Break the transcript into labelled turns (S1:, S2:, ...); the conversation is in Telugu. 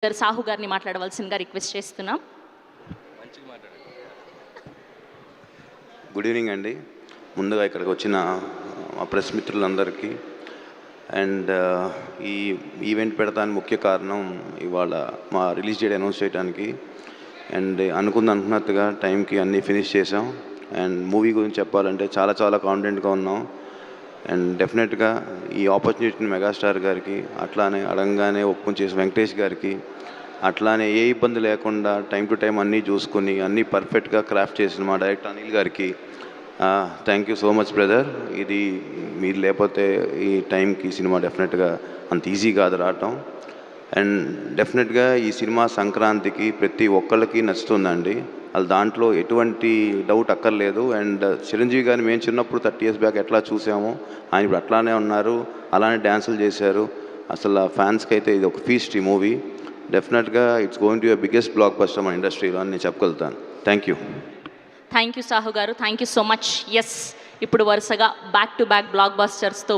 S1: గారు సాహు గారిని మాట్లాడవలసిందిగా రిక్వెస్ట్ చేస్తున్నాం.
S2: గుడ్ ఈవినింగ్ అండి. ముందుగా ఇక్కడికి వచ్చిన మా ప్రెస్ మిత్రులందరికీ అండ్ ఈ ఈవెంట్ పెడతానికి ముఖ్య కారణం ఇవాళ మా రిలీజ్ డేట్ అనౌన్స్ చేయడానికి అండ్ అనుకున్నట్టుగా టైంకి అన్నీ ఫినిష్ చేసాం. అండ్ మూవీ గురించి చెప్పాలంటే చాలా చాలా కాన్ఫిడెంట్గా ఉన్నాం. అండ్ డెఫినెట్గా ఈ ఆపర్చునిటీని మెగాస్టార్ గారికి, అట్లానే అడగంగానే ఒప్పుకొని చేసిన వెంకటేష్ గారికి, అట్లానే ఏ ఇబ్బంది లేకుండా టైం టు టైం అన్నీ చూసుకుని అన్నీ పర్ఫెక్ట్గా క్రాఫ్ట్ చేసిన మా డైరెక్టర్ అనిల్ గారికి thank you so much brother. ఇది మీరు లేకపోతే ఈ టైంకి సినిమా డెఫినెట్గా అంత ఈజీ కాదు రావటం. అండ్ డెఫినెట్గా ఈ సినిమా సంక్రాంతికి ప్రతి ఒక్కళ్ళకి నచ్చుతుందండి. అది దాంట్లో ఎటువంటి డౌట్ అక్కర్లేదు. అండ్ చిరంజీవి గారిని మేము చిన్నప్పుడు 30 years బ్యాక్ ఎట్లా చూసామో ఆయన ఇప్పుడు అట్లానే ఉన్నారు, అలానే డ్యాన్సులు చేశారు. అసలు ఫ్యాన్స్కి అయితే ఇది ఒక ఫీస్ట్ ఈ మూవీ. డెఫినెట్గా it's going to be biggest blockbuster మన ఇండస్ట్రీలో అని నేను చెప్పగలుగుతాను. థ్యాంక్ యూ
S1: సాహు గారు, thank you so much. Yes, ఇప్పుడు వరుసగా బ్యాక్ టు బ్యాక్ బ్లాక్ బస్టర్స్తో